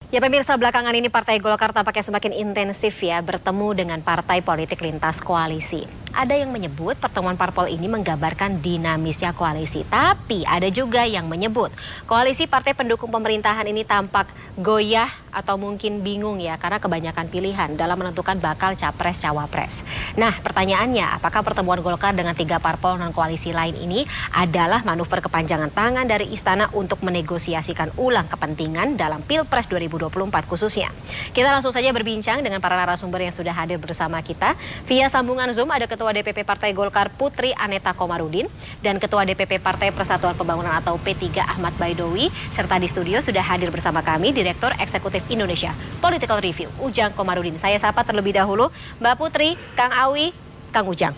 Ya pemirsa, belakangan ini Partai Golkar tampaknya semakin intensif ya bertemu dengan partai politik lintas koalisi. Ada yang menyebut pertemuan parpol ini menggambarkan dinamisnya koalisi. Tapi ada juga yang menyebut koalisi partai pendukung pemerintahan ini tampak goyah atau mungkin bingung ya karena kebanyakan pilihan dalam menentukan bakal capres-cawapres. Nah pertanyaannya, apakah pertemuan Golkar dengan 3 parpol non-koalisi lain ini adalah manuver kepanjangan tangan dari istana untuk menegosiasikan ulang kepentingan dalam Pilpres 2024 khususnya? Kita langsung saja berbincang dengan para narasumber yang sudah hadir bersama kita. Via sambungan Zoom ada Ketua DPP Partai Golkar Putri Aneta Komarudin dan Ketua DPP Partai Persatuan Pembangunan atau P3 Ahmad Baidowi, serta di studio sudah hadir bersama kami Direktur Eksekutif Indonesia Political Review Ujang Komarudin. Saya sapa terlebih dahulu Mbak Putri, Kang Awi, Kang Ujang.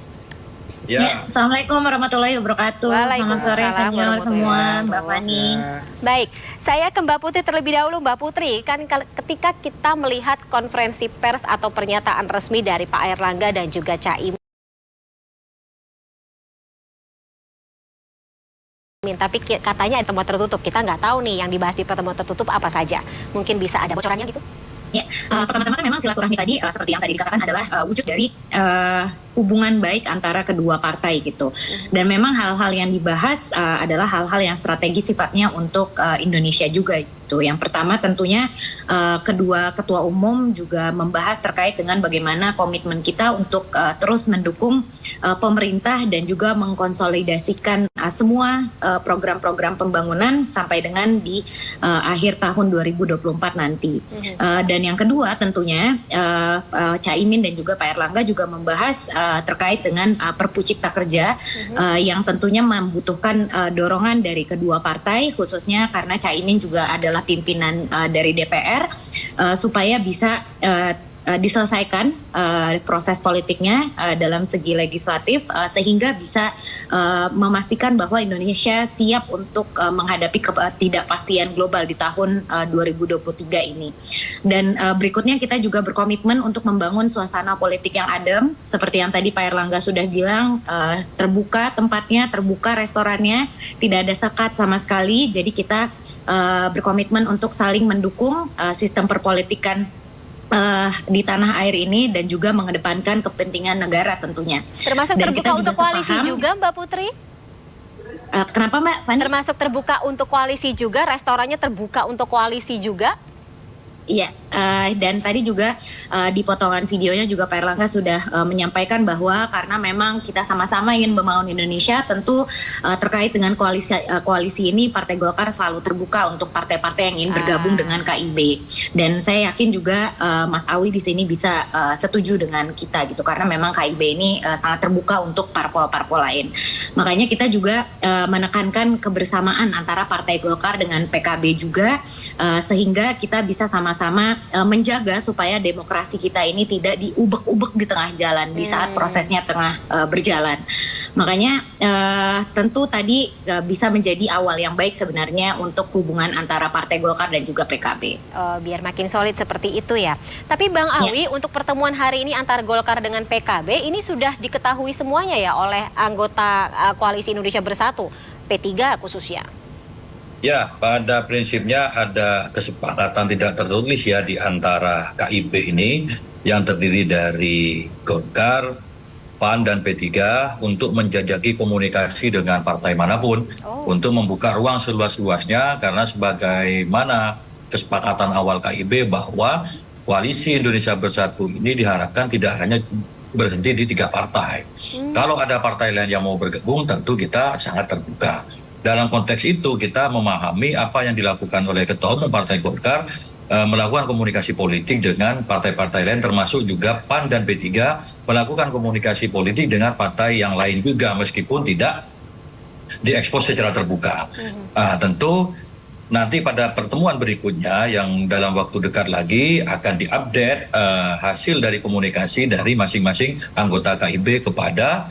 Ya. Assalamualaikum warahmatullahi wabarakatuh. Selamat sore senior semua, Mbak Fani. Baik, saya ke Mbak Putri terlebih dahulu. Mbak Putri, kan ketika kita melihat konferensi pers atau pernyataan resmi dari Pak Airlangga dan juga Caimin, tapi katanya pertemuan tertutup. Kita nggak tahu nih yang dibahas di pertemuan tertutup apa saja. Mungkin bisa ada bocorannya gitu? Ya, pertama-tama kan memang silaturahmi tadi seperti yang tadi dikatakan adalah wujud dari hubungan baik antara kedua partai gitu. Dan memang hal-hal yang dibahas adalah hal-hal yang strategis sifatnya untuk Indonesia juga gitu. Yang pertama tentunya kedua ketua umum juga membahas terkait dengan bagaimana komitmen kita untuk terus mendukung pemerintah dan juga mengkonsolidasikan semua program-program pembangunan sampai dengan di akhir tahun 2024 nanti. Dan yang kedua tentunya Caimin dan juga Pak Airlangga juga membahas terkait dengan Perpu Cipta Kerja yang tentunya membutuhkan dorongan dari kedua partai, khususnya karena Caimin juga adalah pimpinan dari DPR supaya bisa diselesaikan proses politiknya dalam segi legislatif sehingga bisa memastikan bahwa Indonesia siap untuk menghadapi ketidakpastian global di tahun 2023 ini. Dan berikutnya kita juga berkomitmen untuk membangun suasana politik yang adem seperti yang tadi Pak Airlangga sudah bilang, terbuka tempatnya, terbuka restorannya, tidak ada sekat sama sekali. Jadi kita berkomitmen untuk saling mendukung sistem perpolitikan di tanah air ini dan juga mengedepankan kepentingan negara tentunya. Termasuk dan terbuka untuk koalisi juga Mbak Putri? Kenapa Mbak Fani? Termasuk terbuka untuk koalisi juga, restorannya terbuka untuk koalisi juga? Iya, dan tadi juga di potongan videonya juga Pak Airlangga sudah menyampaikan bahwa karena memang kita sama-sama ingin membangun Indonesia, tentu terkait dengan koalisi ini Partai Golkar selalu terbuka untuk partai-partai yang ingin bergabung dengan KIB. Dan saya yakin juga Mas Awi di sini bisa setuju dengan kita gitu, karena memang KIB ini sangat terbuka untuk parpol-parpol lain. Makanya kita juga menekankan kebersamaan antara Partai Golkar dengan PKB juga, sehingga kita bisa sama-sama menjaga supaya demokrasi kita ini tidak diubek-ubek di tengah jalan di saat prosesnya tengah berjalan. Makanya tentu tadi bisa menjadi awal yang baik sebenarnya untuk hubungan antara Partai Golkar dan juga PKB. Biar makin solid seperti itu ya. Tapi Bang Awi, untuk pertemuan hari ini antara Golkar dengan PKB ini sudah diketahui semuanya ya oleh anggota Koalisi Indonesia Bersatu, P3 khususnya. Ya, pada prinsipnya ada kesepakatan tidak tertulis ya di antara KIB ini yang terdiri dari Golkar, PAN, dan P3 untuk menjajaki komunikasi dengan partai manapun untuk membuka ruang seluas-luasnya, karena sebagaimana kesepakatan awal KIB bahwa Koalisi Indonesia Bersatu ini diharapkan tidak hanya berhenti di 3 partai. Kalau ada partai lain yang mau bergabung, tentu kita sangat terbuka. Dalam konteks itu kita memahami apa yang dilakukan oleh Ketua Umum Partai Golkar, melakukan komunikasi politik dengan partai-partai lain termasuk juga PAN dan P3 melakukan komunikasi politik dengan partai yang lain juga meskipun tidak diekspos secara terbuka. Tentu nanti pada pertemuan berikutnya yang dalam waktu dekat lagi akan diupdate hasil dari komunikasi dari masing-masing anggota KIB kepada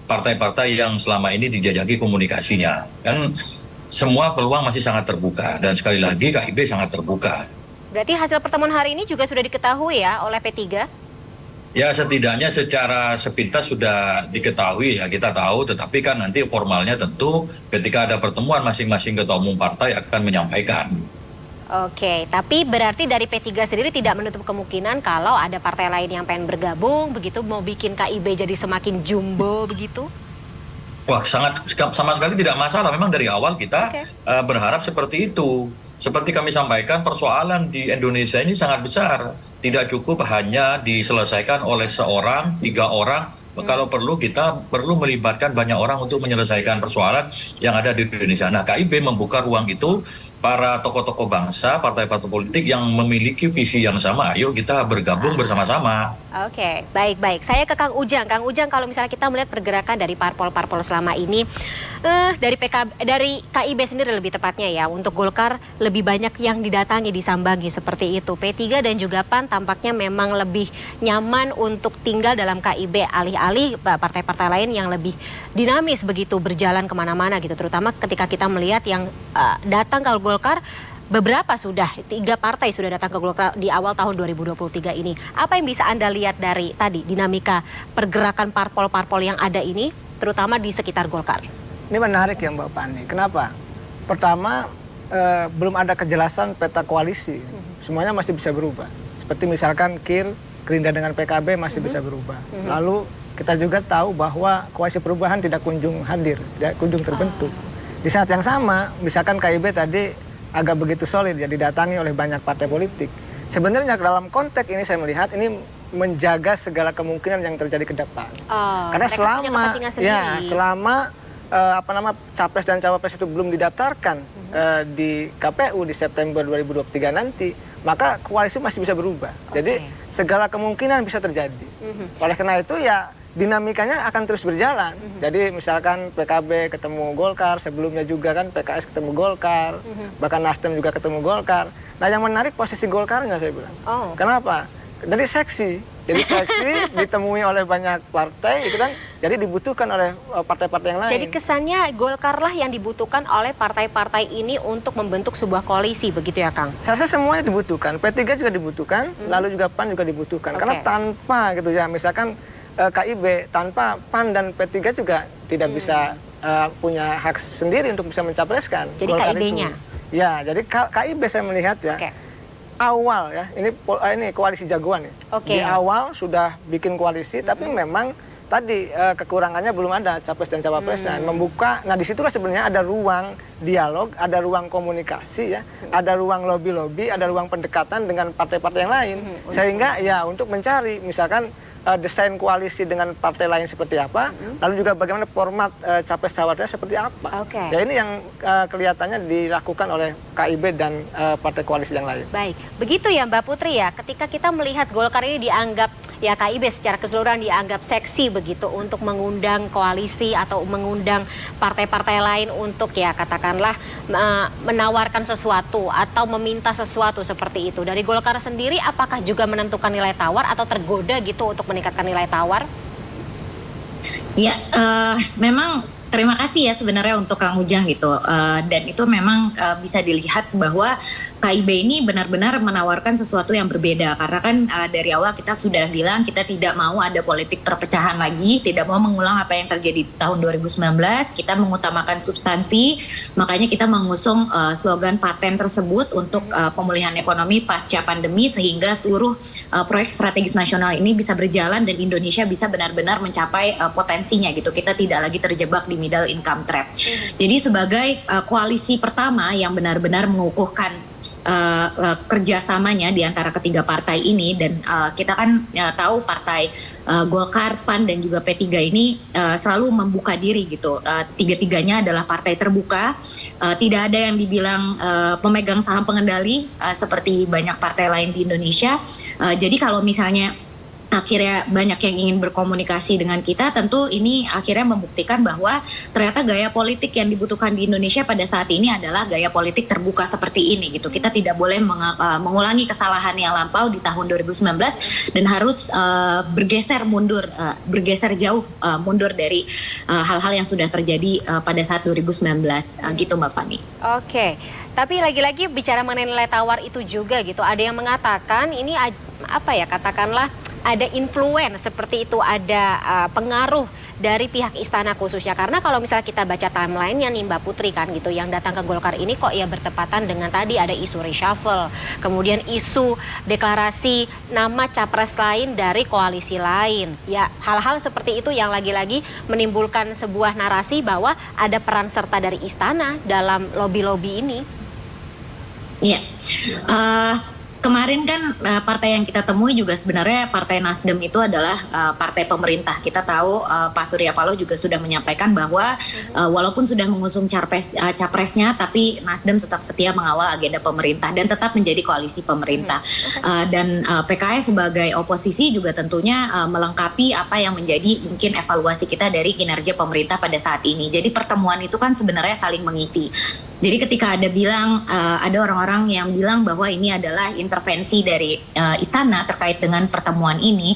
partai-partai yang selama ini dijajaki komunikasinya. Kan semua peluang masih sangat terbuka dan sekali lagi KIB sangat terbuka. Berarti hasil pertemuan hari ini juga sudah diketahui ya oleh P3? Ya setidaknya secara sepintas sudah diketahui ya, kita tahu, tetapi kan nanti formalnya tentu ketika ada pertemuan masing-masing ketua umum partai akan menyampaikan. Oke, tapi berarti dari P3 sendiri tidak menutup kemungkinan kalau ada partai lain yang pengen bergabung, begitu mau bikin KIB jadi semakin jumbo begitu? Wah, sama sekali tidak masalah. Memang dari awal kita berharap seperti itu. Seperti kami sampaikan, persoalan di Indonesia ini sangat besar. Tidak cukup hanya diselesaikan oleh seorang, 3 orang. Kalau perlu, kita perlu melibatkan banyak orang untuk menyelesaikan persoalan yang ada di Indonesia. Nah, KIB membuka ruang itu, para tokoh-tokoh bangsa, partai-partai politik yang memiliki visi yang sama, ayo kita bergabung bersama-sama. Oke, baik-baik. Saya ke Kang Ujang. Kang Ujang, kalau misalnya kita melihat pergerakan dari parpol-parpol selama ini, dari KIB sendiri lebih tepatnya ya, untuk Golkar lebih banyak yang didatangi, disambangi seperti itu. P3 dan juga PAN tampaknya memang lebih nyaman untuk tinggal dalam KIB, alih-alih partai-partai lain yang lebih dinamis begitu, berjalan kemana-mana gitu. Terutama ketika kita melihat yang datang ke Golkar, beberapa sudah, 3 partai sudah datang ke Golkar di awal tahun 2023 ini. Apa yang bisa Anda lihat dari tadi dinamika pergerakan parpol-parpol yang ada ini, terutama di sekitar Golkar? Ini menarik ya Mbak Fani. Kenapa? Pertama, belum ada kejelasan peta koalisi. Semuanya masih bisa berubah. Seperti misalkan Gerindra dengan PKB masih bisa berubah. Lalu kita juga tahu bahwa koalisi perubahan tidak kunjung hadir, tidak kunjung terbentuk. Di saat yang sama, misalkan KIB tadi agak begitu solid ya, didatangi oleh banyak partai politik. Sebenarnya dalam konteks ini saya melihat ini menjaga segala kemungkinan yang terjadi ke depan. Karena selama capres dan cawapres itu belum didaftarkan di KPU di September 2023 nanti, maka koalisi masih bisa berubah. Jadi segala kemungkinan bisa terjadi. Oleh karena itu ya dinamikanya akan terus berjalan. Jadi misalkan PKB ketemu Golkar, sebelumnya juga kan PKS ketemu Golkar, bahkan Nasdem juga ketemu Golkar. Nah yang menarik posisi Golkarnya saya bilang. Kenapa? Jadi seksi ditemui oleh banyak partai itu kan, jadi dibutuhkan oleh partai-partai yang lain. Jadi kesannya Golkar lah yang dibutuhkan oleh partai-partai ini untuk membentuk sebuah koalisi, begitu ya Kang? Saya rasa semuanya dibutuhkan, P3 juga dibutuhkan, lalu juga PAN juga dibutuhkan. Karena tanpa gitu ya, misalkan KIB tanpa PAN dan P3 juga tidak bisa punya hak sendiri untuk bisa mencapreskan. Jadi KIB-nya? Ya, jadi KIB saya melihat ya, awal ya, ini koalisi jagoan ya. Di awal sudah bikin koalisi, tapi memang tadi kekurangannya belum ada capres dan cawapresnya. Membuka, nah disitulah sebenarnya ada ruang dialog, ada ruang komunikasi ya, ada ruang lobby-lobby, ada ruang pendekatan dengan partai-partai yang lain. Sehingga ya untuk mencari misalkan desain koalisi dengan partai lain seperti apa, lalu juga bagaimana format capres cawapresnya seperti apa. Ya ini yang kelihatannya dilakukan oleh KIB dan partai koalisi yang lain. Baik, begitu ya Mbak Putri ya, ketika kita melihat Golkar ini dianggap, ya KIB secara keseluruhan dianggap seksi begitu untuk mengundang koalisi atau mengundang partai-partai lain untuk ya katakanlah menawarkan sesuatu atau meminta sesuatu seperti itu. Dari Golkar sendiri apakah juga menentukan nilai tawar atau tergoda gitu untuk meningkatkan nilai tawar? Ya, memang terima kasih ya sebenarnya untuk Kang Ujang gitu. Dan itu memang bisa dilihat bahwa KIB ini benar-benar menawarkan sesuatu yang berbeda. Karena kan dari awal kita sudah bilang kita tidak mau ada politik perpecahan lagi, tidak mau mengulang apa yang terjadi di tahun 2019. Kita mengutamakan substansi, makanya kita mengusung slogan paten tersebut untuk pemulihan ekonomi pasca pandemi sehingga seluruh proyek strategis nasional ini bisa berjalan dan Indonesia bisa benar-benar mencapai potensinya gitu. Kita tidak lagi terjebak di middle income trap. Jadi sebagai koalisi pertama yang benar-benar mengukuhkan kerjasamanya di antara ketiga partai ini, dan kita kan tahu partai Golkar, PAN dan juga P3 ini selalu membuka diri gitu. Tiga-tiganya adalah partai terbuka, tidak ada yang dibilang pemegang saham pengendali seperti banyak partai lain di Indonesia. Jadi kalau misalnya akhirnya banyak yang ingin berkomunikasi dengan kita, tentu ini akhirnya membuktikan bahwa ternyata gaya politik yang dibutuhkan di Indonesia pada saat ini adalah gaya politik terbuka seperti ini gitu. Kita tidak boleh mengulangi kesalahan yang lampau di tahun 2019 dan harus bergeser jauh mundur dari hal-hal yang sudah terjadi pada saat 2019 gitu Mbak Fani. Oke. Tapi lagi-lagi bicara mengenai nilai tawar itu juga gitu, ada yang mengatakan ini apa ya, katakanlah ada influence seperti itu, ada pengaruh dari pihak istana khususnya? Karena kalau misalnya kita baca timeline-nya nih Mbak Putri kan gitu, yang datang ke Golkar ini kok ya bertepatan dengan tadi ada isu reshuffle, kemudian isu deklarasi nama capres lain dari koalisi lain. Ya, hal-hal seperti itu yang lagi-lagi menimbulkan sebuah narasi bahwa ada peran serta dari istana dalam lobby-lobby ini. Iya. Kemarin kan partai yang kita temui juga sebenarnya Partai Nasdem itu adalah partai pemerintah. Kita tahu Pak Surya Paloh juga sudah menyampaikan bahwa walaupun sudah mengusung capresnya, tapi Nasdem tetap setia mengawal agenda pemerintah dan tetap menjadi koalisi pemerintah. Dan PKS sebagai oposisi juga tentunya melengkapi apa yang menjadi mungkin evaluasi kita dari kinerja pemerintah pada saat ini. Jadi pertemuan itu kan sebenarnya saling mengisi. Jadi ketika ada orang-orang yang bilang bahwa ini adalah intervensi dari istana terkait dengan pertemuan ini,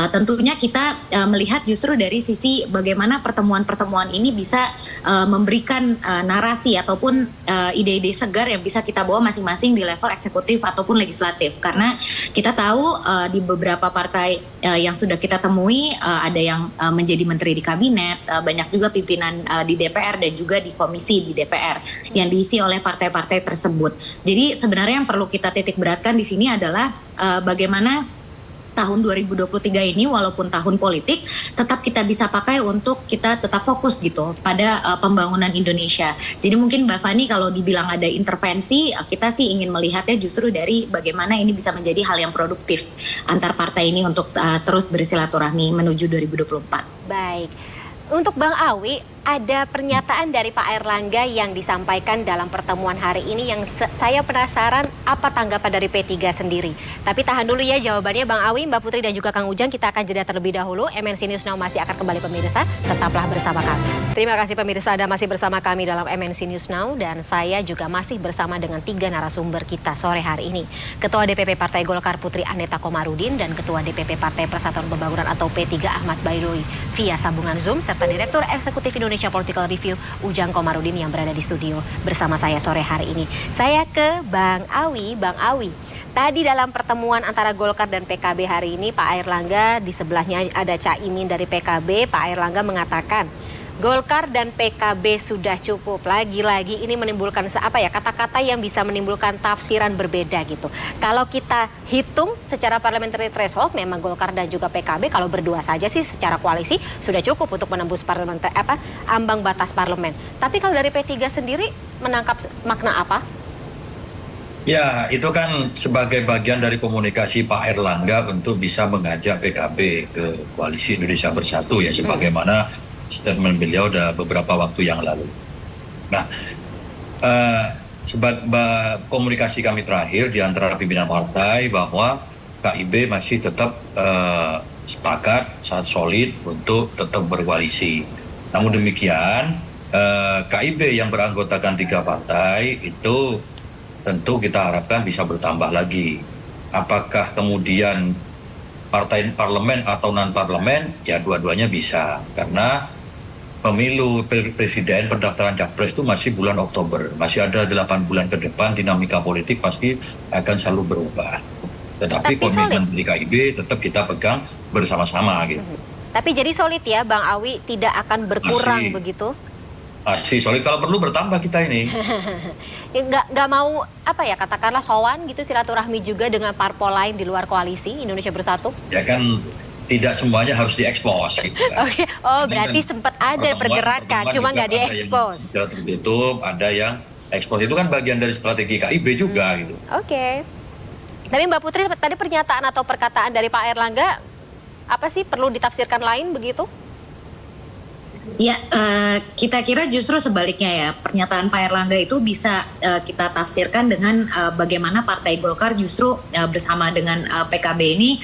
tentunya kita melihat justru dari sisi bagaimana pertemuan-pertemuan ini bisa memberikan narasi ataupun ide-ide segar yang bisa kita bawa masing-masing di level eksekutif ataupun legislatif. Karena kita tahu di beberapa partai yang sudah kita temui ada yang menjadi menteri di kabinet, banyak juga pimpinan di DPR dan juga di komisi di DPR yang diisi oleh partai-partai tersebut. Jadi sebenarnya yang perlu kita titik beratkan di sini adalah bagaimana tahun 2023 ini walaupun tahun politik tetap kita bisa pakai untuk kita tetap fokus gitu pada pembangunan Indonesia. Jadi mungkin Mbak Fani kalau dibilang ada intervensi, kita sih ingin melihatnya justru dari bagaimana ini bisa menjadi hal yang produktif antar partai ini untuk terus bersilaturahmi menuju 2024. Baik. Untuk Bang Awi, ada pernyataan dari Pak Airlangga yang disampaikan dalam pertemuan hari ini yang saya penasaran apa tanggapan dari P3 sendiri. Tapi tahan dulu ya jawabannya Bang Awi, Mbak Putri dan juga Kang Ujang. Kita akan jeda terlebih dahulu. MNC News Now masih akan kembali pemirsa. Tetaplah bersama kami. Terima kasih pemirsa Anda masih bersama kami dalam MNC News Now. Dan saya juga masih bersama dengan 3 narasumber kita sore hari ini. Ketua DPP Partai Golkar Putri Aneta Komarudin dan Ketua DPP Partai Persatuan Pembangunan atau P3 Ahmad Baidowi via sambungan Zoom serta Direktur Eksekutif Indonesia Political Review Ujang Komarudin yang berada di studio bersama saya sore hari ini. Saya ke Bang Awi. Bang Awi, tadi dalam pertemuan antara Golkar dan PKB hari ini Pak Airlangga, di sebelahnya ada Caimin dari PKB, Pak Airlangga mengatakan Golkar dan PKB sudah cukup. Lagi-lagi ini menimbulkan kata-kata yang bisa menimbulkan tafsiran berbeda gitu. Kalau kita hitung secara parliamentary threshold, memang Golkar dan juga PKB kalau berdua saja sih secara koalisi sudah cukup untuk menembus ambang batas parlemen. Tapi kalau dari P3 sendiri menangkap makna apa? Ya, itu kan sebagai bagian dari komunikasi Pak Airlangga untuk bisa mengajak PKB ke Koalisi Indonesia Bersatu ya, sebagaimana statement beliau udah beberapa waktu yang lalu. Nah, komunikasi kami terakhir di antara pimpinan partai bahwa KIB masih tetap sepakat, sangat solid untuk tetap berkoalisi. Namun demikian, KIB yang beranggotakan 3 partai itu tentu kita harapkan bisa bertambah lagi. Apakah kemudian partai parlemen atau non-parlemen? Ya dua-duanya bisa, karena pemilu presiden pendaftaran capres itu masih bulan Oktober. Masih ada 8 bulan ke depan, dinamika politik pasti akan selalu berubah. Tetapi komitmen dari KIB tetap kita pegang bersama-sama gitu. Tapi jadi solid ya Bang Awi, tidak akan berkurang begitu? Masih solid, kalau perlu bertambah kita ini. Nggak mau katakanlah sowan gitu silaturahmi juga dengan parpol lain di luar koalisi Indonesia Bersatu? Ya kan tidak semuanya harus diekspos. Gitu kan. Oke. Oh, berarti sempat ada pergerakan, cuma nggak diekspos. Ada yang tertutup, ada yang ekspos. Itu kan bagian dari strategi KIB juga gitu. Oke. Tapi Mbak Putri, tadi pernyataan atau perkataan dari Pak Airlangga, apa sih perlu ditafsirkan lain begitu? Ya, kita kira justru sebaliknya ya, pernyataan Pak Airlangga itu bisa kita tafsirkan dengan bagaimana Partai Golkar justru bersama dengan PKB ini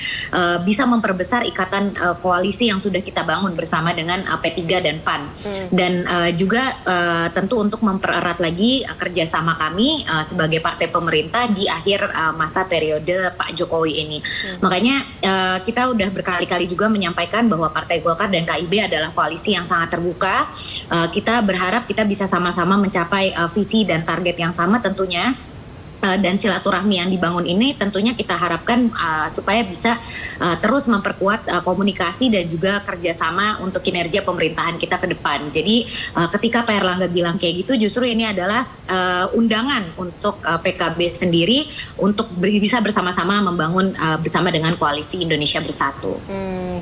bisa memperbesar ikatan koalisi yang sudah kita bangun bersama dengan P3 dan PAN. Dan juga tentu untuk mempererat lagi kerjasama kami sebagai partai pemerintah di akhir masa periode Pak Jokowi ini. Makanya kita udah berkali-kali juga menyampaikan bahwa Partai Golkar dan KIB adalah koalisi yang sangat terbuka. Kita berharap kita bisa sama-sama mencapai visi dan target yang sama tentunya. dan silaturahmi yang dibangun ini tentunya kita harapkan supaya bisa terus memperkuat komunikasi dan juga kerjasama untuk kinerja pemerintahan kita ke depan. Jadi ketika Pak Erlangga bilang kayak gitu, justru ini adalah undangan untuk PKB sendiri untuk bisa bersama-sama membangun bersama dengan koalisi Indonesia Bersatu.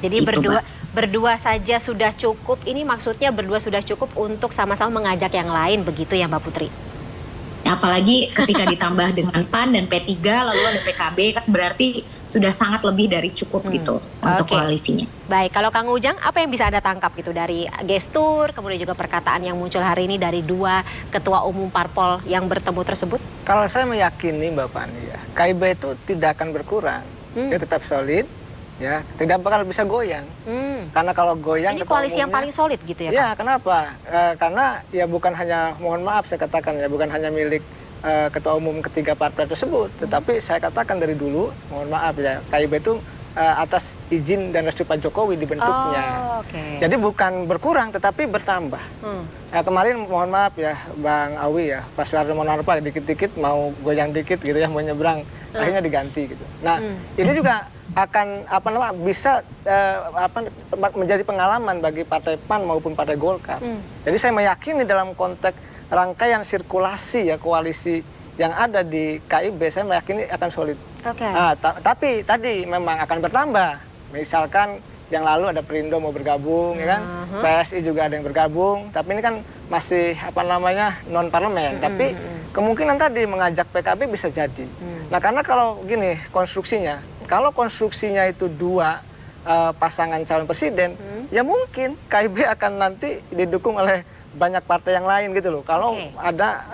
Jadi Gitu, berdua saja sudah cukup. Ini maksudnya berdua sudah cukup untuk sama-sama mengajak yang lain, begitu ya Mbak Putri? Apalagi ketika ditambah dengan PAN dan P3 lalu ada PKB, kan berarti sudah sangat lebih dari cukup gitu untuk koalisinya. Baik, kalau Kang Ujang apa yang bisa Anda tangkap gitu dari gestur, kemudian juga perkataan yang muncul hari ini dari dua ketua umum parpol yang bertemu tersebut? Kalau saya meyakini Mbak Fani ya, KIB itu tidak akan berkurang, dia tetap solid, ya tidak bakal bisa goyang. Karena kalau goyang, ini koalisi yang paling solid gitu ya? Ya, kenapa? Karena ya bukan hanya, mohon maaf saya katakan ya, bukan hanya milik ketua umum ketiga partai tersebut, tetapi saya katakan dari dulu, mohon maaf ya, KIB itu atas izin dan restu Pak Jokowi dibentuknya. Jadi bukan berkurang tetapi bertambah. Ya, kemarin mohon maaf ya Bang Awi ya, Pak Soeharto Monarpa dikit-dikit mau goyang dikit gitu ya, mau nyebrang, akhirnya diganti gitu. Nah, ini juga akan bisa menjadi pengalaman bagi Partai PAN maupun Partai Golkar. Jadi saya meyakini dalam konteks rangkaian sirkulasi ya koalisi yang ada di KIB, saya meyakini akan solid. Tapi tadi memang akan bertambah. Misalkan yang lalu ada Perindo mau bergabung, ya kan? PSI juga ada yang bergabung. Tapi ini kan masih non parlemen. Tapi kemungkinan tadi mengajak PKB bisa jadi. Nah, karena kalau gini konstruksinya, kalau konstruksinya itu dua pasangan calon presiden, ya mungkin KIB akan nanti didukung oleh banyak partai yang lain gitu loh. Kalau ada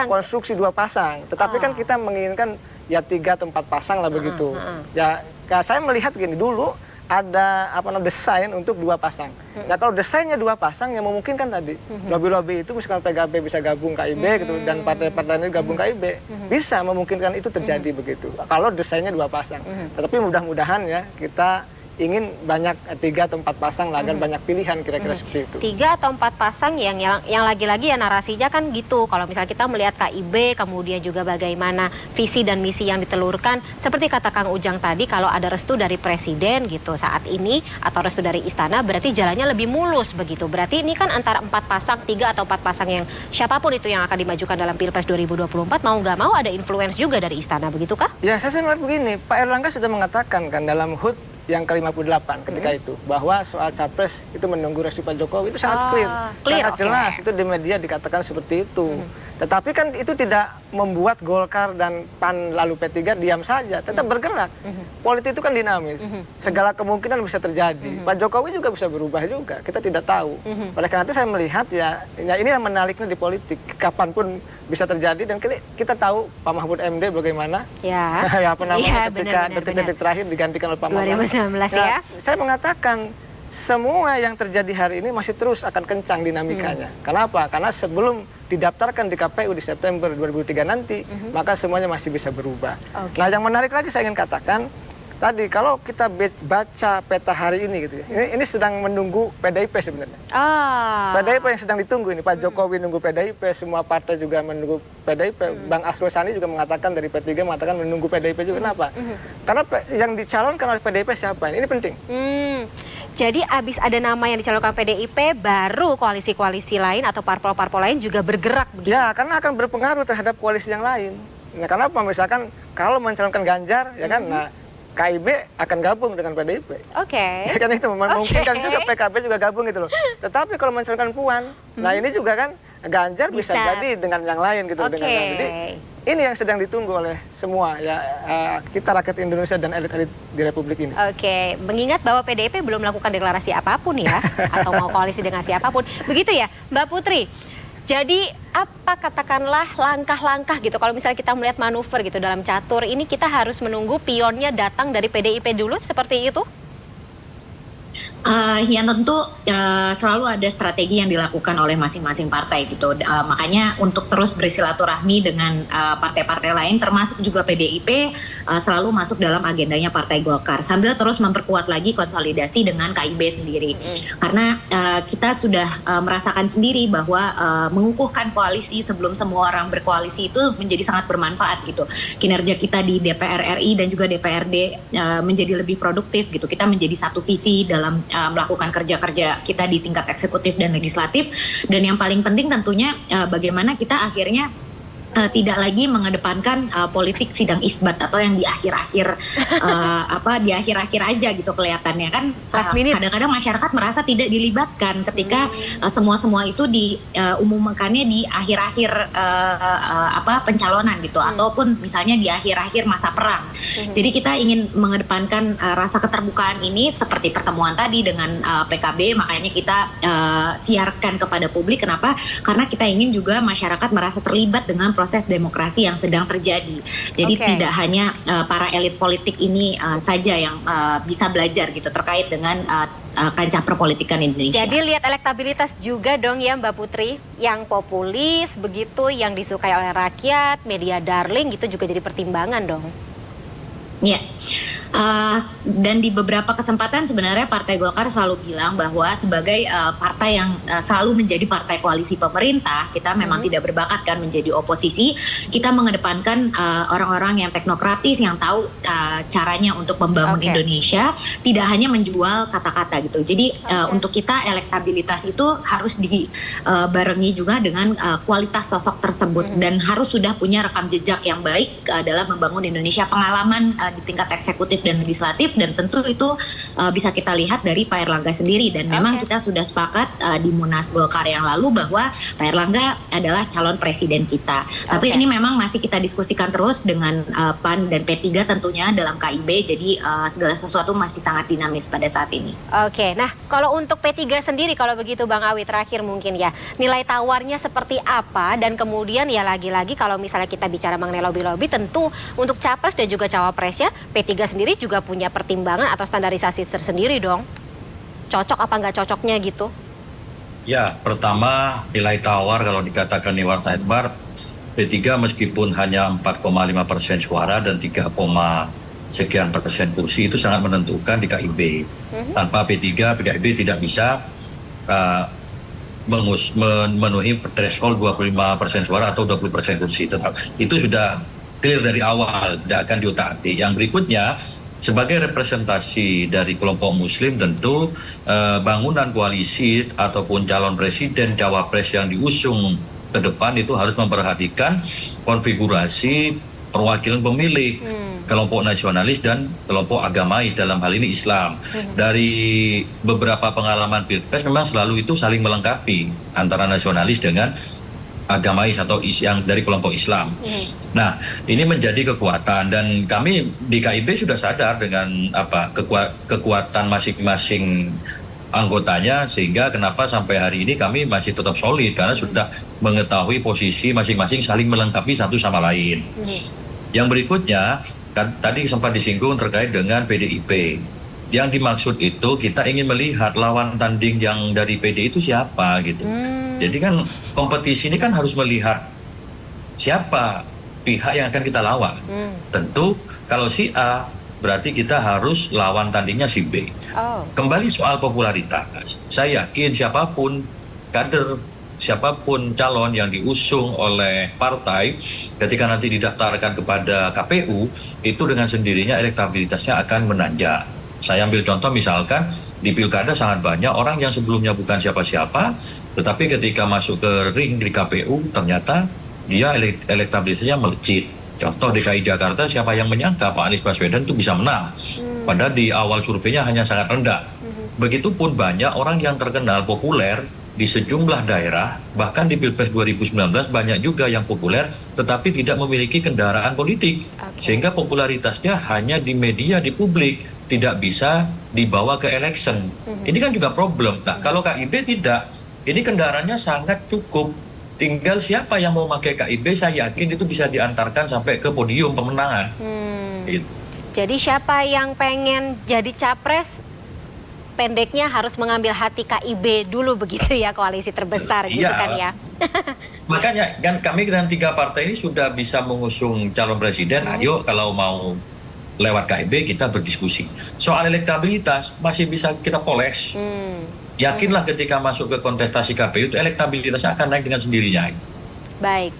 konstruksi dua pasang, tetapi kan kita menginginkan ya 3 atau 4 pasang lah begitu. Ya saya melihat gini, dulu ada desain untuk 2 pasang. Nah, kalau desainnya 2 pasang yang memungkinkan tadi lobby-lobby itu misalkan PKB bisa gabung KIB gitu dan partai-partai ini gabung KIB, bisa memungkinkan itu terjadi begitu. Kalau desainnya 2 pasang. Tetapi mudah-mudahan ya kita ingin banyak 3 atau 4 pasang lah, agar banyak pilihan kira-kira seperti itu. 3 atau 4 pasang yang lagi-lagi ya narasinya kan gitu. Kalau misalnya kita melihat KIB, kemudian juga bagaimana visi dan misi yang ditelurkan, seperti kata Kang Ujang tadi, kalau ada restu dari presiden gitu saat ini atau restu dari istana, berarti jalannya lebih mulus begitu. Berarti ini kan antara 4 pasang, 3 atau 4 pasang yang siapapun itu yang akan dimajukan dalam Pilpres 2024, mau nggak mau ada influence juga dari istana, begitu kah? Ya, saya melihat begini, Pak Erlangga sudah mengatakan kan dalam HUT yang ke-58 ketika itu, bahwa soal capres itu menunggu restu Pak Jokowi, itu sangat clear sangat jelas, itu di media dikatakan seperti itu. Tetapi kan itu tidak membuat Golkar dan PAN lalu P3 diam saja, tetap bergerak. Politik itu kan dinamis, segala kemungkinan bisa terjadi. Pak Jokowi juga bisa berubah juga, kita tidak tahu. Oleh karena itu saya melihat ya ini yang menariknya di politik, kapanpun bisa terjadi, dan kita tahu Pak Mahfud MD bagaimana ketika detik-detik terakhir digantikan oleh Pak Mahfud 2019 ya. Saya mengatakan semua yang terjadi hari ini masih terus akan kencang dinamikanya. Kenapa? Karena sebelum didaftarkan di KPU di September 2003 nanti, maka semuanya masih bisa berubah. Nah, yang menarik lagi saya ingin katakan, tadi kalau kita baca peta hari ini gitu ya, ini sedang menunggu PDIP sebenarnya. PDIP yang sedang ditunggu ini, Pak Jokowi nunggu PDIP, semua partai juga menunggu PDIP. Bang Asro Sani juga mengatakan dari P3 mengatakan menunggu PDIP juga. Kenapa? Karena yang dicalonkan oleh PDIP siapa? Ini penting. Jadi abis ada nama yang dicalonkan PDIP, baru koalisi-koalisi lain atau parpol-parpol lain juga bergerak begitu? Ya, karena akan berpengaruh terhadap koalisi yang lain. Nah, kenapa? Misalkan kalau mencalonkan Ganjar, ya kan, nah KIB akan gabung dengan PDIP. Ya kan itu memungkinkan juga PKB juga gabung gitu loh. Tetapi kalau mencalonkan Puan, nah ini juga kan Ganjar bisa jadi dengan yang lain gitu. Jadi ini yang sedang ditunggu oleh semua ya kita rakyat Indonesia dan elit-elit di Republik ini. Mengingat bahwa PDIP belum melakukan deklarasi apapun ya, atau mau koalisi dengan siapapun. Begitu ya, Mbak Putri. Jadi apa katakanlah langkah-langkah gitu, kalau misalnya kita melihat manuver gitu dalam catur ini, kita harus menunggu pionnya datang dari PDIP dulu seperti itu? Yang tentu selalu ada strategi yang dilakukan oleh masing-masing partai gitu. Makanya untuk terus bersilaturahmi dengan partai-partai lain, termasuk juga PDIP, selalu masuk dalam agendanya Partai Golkar. Sambil terus memperkuat lagi konsolidasi dengan KIB sendiri. Karena kita sudah merasakan sendiri bahwa mengukuhkan koalisi sebelum semua orang berkoalisi itu menjadi sangat bermanfaat gitu. Kinerja kita di DPR RI dan juga DPRD menjadi lebih produktif gitu. Kita menjadi satu visi dalam melakukan kerja-kerja kita di tingkat eksekutif dan legislatif, dan yang paling penting tentunya bagaimana kita akhirnya tidak lagi mengedepankan politik sidang isbat atau yang di akhir-akhir di akhir-akhir aja gitu kelihatannya kan. Kadang-kadang masyarakat merasa tidak dilibatkan ketika semua itu diumumkannya di akhir-akhir pencalonan gitu, ataupun misalnya di akhir-akhir masa perang. Jadi kita ingin mengedepankan rasa keterbukaan ini seperti pertemuan tadi dengan PKB, makanya kita siarkan kepada publik. Kenapa? Karena kita ingin juga masyarakat merasa terlibat dengan proses demokrasi yang sedang terjadi. Jadi tidak hanya para elit politik ini saja yang bisa belajar gitu terkait dengan kancah perpolitikan Indonesia. Jadi lihat elektabilitas juga dong ya Mbak Putri, yang populis begitu, yang disukai oleh rakyat, media darling gitu juga jadi pertimbangan dong. Ya. Dan di beberapa kesempatan sebenarnya Partai Golkar selalu bilang bahwa sebagai partai yang selalu menjadi partai koalisi pemerintah, kita memang tidak berbakat kan menjadi oposisi. Kita mengedepankan orang-orang yang teknokratis, yang tahu caranya untuk membangun Indonesia, tidak hanya menjual kata-kata gitu. Jadi untuk kita elektabilitas itu harus dibarengi juga dengan kualitas sosok tersebut, dan harus sudah punya rekam jejak yang baik dalam membangun Indonesia, pengalaman di tingkat eksekutif dan legislatif, dan tentu itu bisa kita lihat dari Pak Erlangga sendiri. Dan memang kita sudah sepakat di Munas Golkar yang lalu bahwa Pak Erlangga adalah calon presiden kita. Tapi ini memang masih kita diskusikan terus dengan PAN dan P3 tentunya dalam KIB. Jadi segala sesuatu masih sangat dinamis pada saat ini. Nah kalau untuk P3 sendiri, kalau begitu Bang Awi, terakhir mungkin ya, nilai tawarnya seperti apa? Dan kemudian ya lagi-lagi kalau misalnya kita bicara mengenai lobby-lobby, tentu untuk capres dan juga cawapresnya P3 sendiri juga punya pertimbangan atau standarisasi tersendiri dong. Cocok apa nggak cocoknya gitu? Ya, pertama nilai tawar kalau dikatakan Iwan Saidbar, P3 meskipun hanya 4,5% suara dan 3, sekian persen kursi itu sangat menentukan di KIB. Tanpa P3, PKIB tidak bisa memenuhi threshold 25% suara atau 20% kursi. Itu sudah clear dari awal, tidak akan diutak-atik. Yang berikutnya, sebagai representasi dari kelompok muslim, tentu bangunan koalisi ataupun calon presiden, cawapres yang diusung ke depan itu harus memperhatikan konfigurasi perwakilan pemilih, kelompok nasionalis dan kelompok agamais, dalam hal ini Islam. Dari beberapa pengalaman Pilpres memang selalu itu saling melengkapi antara nasionalis dengan agamais atau yang dari kelompok Islam. Nah, ini menjadi kekuatan, dan kami di KIB sudah sadar dengan kekuatan masing-masing anggotanya, sehingga kenapa sampai hari ini kami masih tetap solid, karena sudah mengetahui posisi masing-masing saling melengkapi satu sama lain. Yang berikutnya, tadi sempat disinggung terkait dengan PDIP. Yang dimaksud itu kita ingin melihat lawan tanding yang dari PD itu siapa gitu. Jadi kan kompetisi ini kan harus melihat siapa pihak yang akan kita lawan. Tentu kalau si A berarti kita harus lawan tandingnya si B. Kembali soal popularitas, saya yakin siapapun kader, siapapun calon yang diusung oleh partai ketika nanti didaftarkan kepada KPU, itu dengan sendirinya elektabilitasnya akan menanjak. Saya ambil contoh misalkan di pilkada sangat banyak orang yang sebelumnya bukan siapa-siapa, tetapi ketika masuk ke ring di KPU ternyata dia elektabilitasnya melejit. Contoh DKI Jakarta, siapa yang menyangka Pak Anies Baswedan itu bisa menang, padahal di awal surveinya hanya sangat rendah. Begitupun banyak orang yang terkenal populer di sejumlah daerah, bahkan di Pilpres 2019 banyak juga yang populer tetapi tidak memiliki kendaraan politik, sehingga popularitasnya hanya di media, di publik, tidak bisa dibawa ke election. Ini kan juga problem. Nah, kalau KIB tidak, ini kendaraannya sangat cukup. Tinggal siapa yang mau pakai KIB, saya yakin itu bisa diantarkan sampai ke podium pemenangan. Gitu. Jadi siapa yang pengen jadi capres, pendeknya harus mengambil hati KIB dulu begitu ya, koalisi terbesar gitu Iya. kan ya. Makanya kan kami dan 3 partai ini sudah bisa mengusung calon presiden. Ayo kalau mau lewat KIB kita berdiskusi. Soal elektabilitas masih bisa kita poles. Yakinlah ketika masuk ke kontestasi KPU itu elektabilitasnya akan naik dengan sendirinya. Baik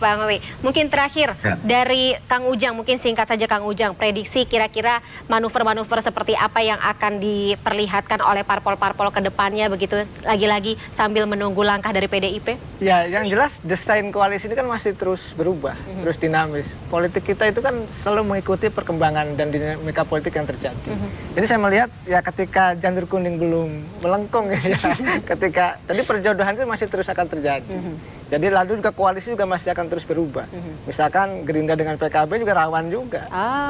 Pak Ngawi. Mungkin terakhir Ya. dari Kang Ujang, mungkin singkat saja Kang Ujang, prediksi kira-kira manuver-manuver seperti apa yang akan diperlihatkan oleh parpol-parpol ke depannya begitu, lagi-lagi sambil menunggu langkah dari PDIP? Ya, yang jelas desain koalisi ini kan masih terus berubah, terus dinamis. Politik kita itu kan selalu mengikuti perkembangan dan dinamika politik yang terjadi. Jadi saya melihat ya ketika janur kuning belum melengkung ya, ketika tadi perjodohan itu masih terus akan terjadi. Jadi lalu juga koalisi juga masih akan terus berubah. Misalkan Gerindra dengan PKB juga rawan juga.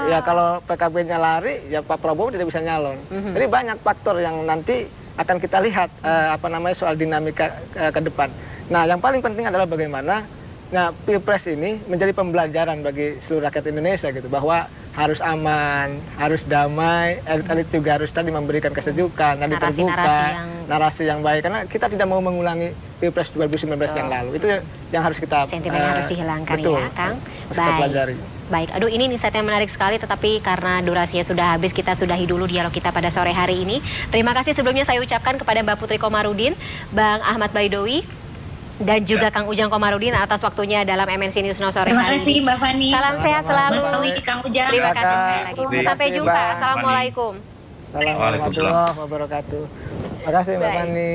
Ya kalau PKB-nya lari, ya Pak Prabowo tidak bisa nyalon. Jadi banyak faktor yang nanti akan kita lihat soal dinamika ke depan. Nah, yang paling penting adalah bagaimana Pilpres ini menjadi pembelajaran bagi seluruh rakyat Indonesia gitu, bahwa harus aman, harus damai, elit-elit juga harus tadi memberikan kesejukan, nanti terbuka, narasi yang baik, karena kita tidak mau mengulangi Pilpres 2019 yang lalu. Itu yang harus kita sentimen yang harus dihilangkan betul, ya, Kang. harus kita pelajari. Baik, aduh ini insight yang menarik sekali, tetapi karena durasinya sudah habis, kita sudahi dulu dialog kita pada sore hari ini. Terima kasih sebelumnya saya ucapkan kepada Mbak Putri Komarudin, Bang Ahmad Baidowi, dan juga Kang Ujang Komarudin atas waktunya dalam MNC News Now sore hari ini. Terima kasih Mbak Fani. Salam sehat selalu. Kang Ujang. Terima kasih Terima sekali kasih. lagi. Sampai jumpa. Bang. Assalamualaikum. Assalamualaikum warahmatullahi wabarakatuh. Terima kasih Mbak Fani.